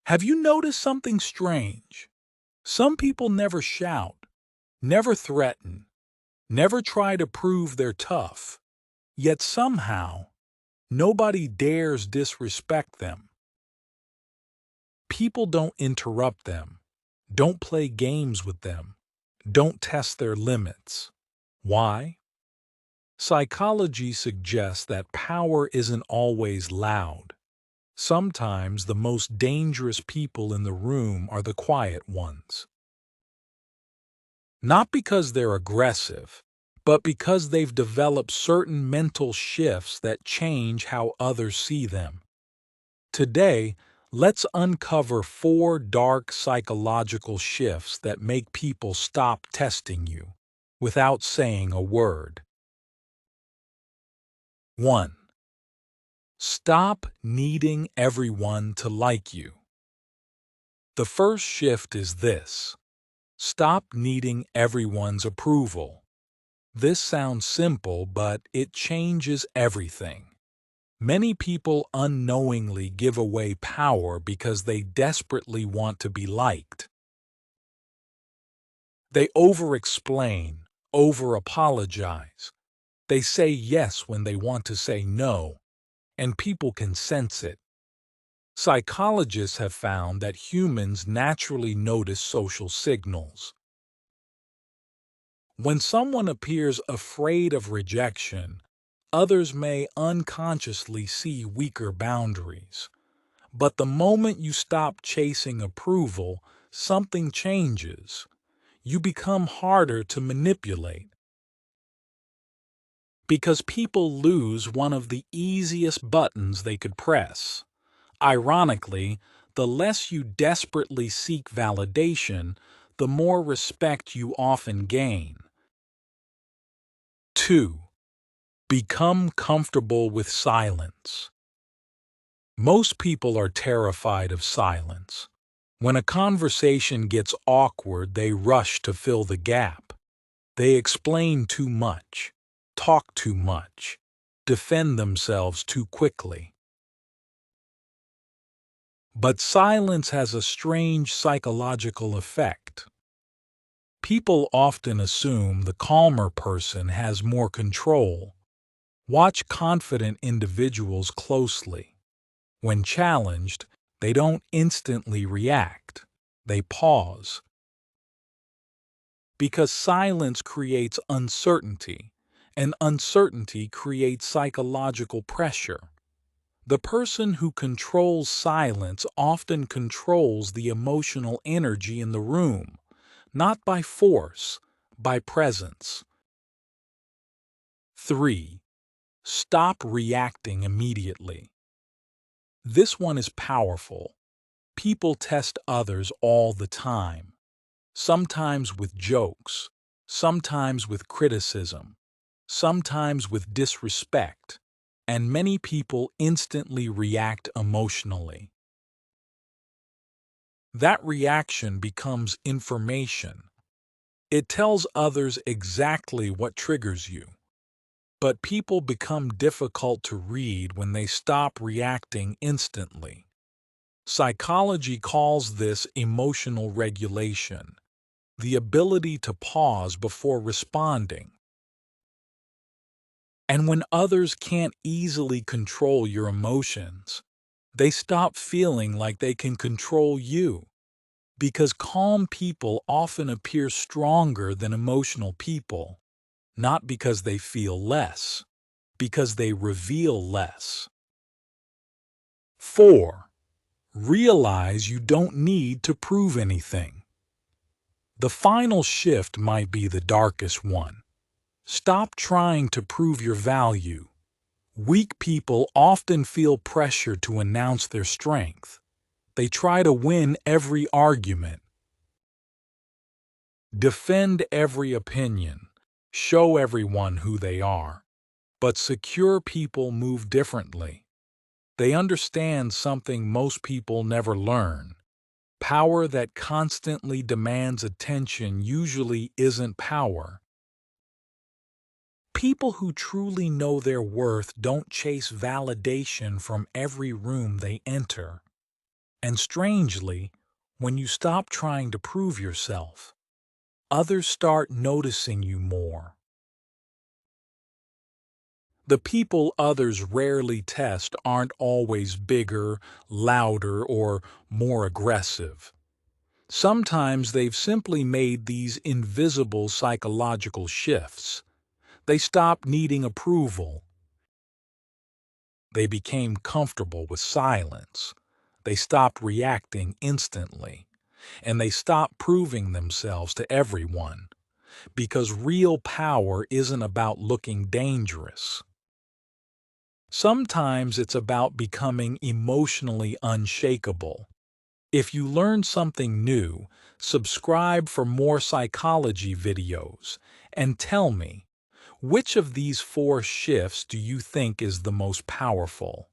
Have you noticed something strange? Some people never shout, never threaten, never try to prove they're tough, yet somehow nobody dares disrespect them. People don't interrupt them, don't play games with them, don't test their limits. Why? Psychology suggests that power isn't always loud. Sometimes the most dangerous people in the room are the quiet ones. Not because they're aggressive, but because they've developed certain mental shifts that change how others see them. Today, let's uncover 4 dark psychological shifts that make people stop testing you without saying a word. 1. Stop needing everyone to like you. The first shift is this: stop needing everyone's approval. This sounds simple, but it changes everything. Many people unknowingly give away power because they desperately want to be liked. They over-explain, over-apologize. They say yes when they want to say no, and people can sense it. Psychologists have found that humans naturally notice social signals. When someone appears afraid of rejection, others may unconsciously see weaker boundaries. But the moment you stop chasing approval, something changes. You become harder to manipulate. Because people lose one of the easiest buttons they could press. Ironically, the less you desperately seek validation, the more respect you often gain. 2. Become comfortable with silence. Most people are terrified of silence. When a conversation gets awkward, they rush to fill the gap. They explain too much, talk too much, defend themselves too quickly. But silence has a strange psychological effect. People often assume the calmer person has more control. Watch confident individuals closely. When challenged, they don't instantly react. They pause. Because silence creates uncertainty, and uncertainty creates psychological pressure. The person who controls silence often controls the emotional energy in the room, not by force, by presence. 3. Stop reacting immediately. This one is powerful. People test others all the time, sometimes with jokes, sometimes with criticism, sometimes with disrespect, and many people instantly react emotionally. That reaction becomes information. It tells others exactly what triggers you. But people become difficult to read when they stop reacting instantly. Psychology calls this emotional regulation, the ability to pause before responding. And when others can't easily control your emotions, they stop feeling like they can control you. Because calm people often appear stronger than emotional people, not because they feel less, because they reveal less. 4. Realize you don't need to prove anything. The final shift might be the darkest one. Stop trying to prove your value. Weak people often feel pressure to announce their strength. They try to win every argument, defend every opinion, show everyone who they are. But secure people move differently. They understand something most people never learn. Power that constantly demands attention usually isn't power. People who truly know their worth don't chase validation from every room they enter. And strangely, when you stop trying to prove yourself, others start noticing you more. The people others rarely test aren't always bigger, louder, or more aggressive. Sometimes they've simply made these invisible psychological shifts. They stopped needing approval. They became comfortable with silence. They stopped reacting instantly. And they stopped proving themselves to everyone. Because real power isn't about looking dangerous. Sometimes it's about becoming emotionally unshakable. If you learned something new, subscribe for more psychology videos and tell me, which of these 4 shifts do you think is the most powerful?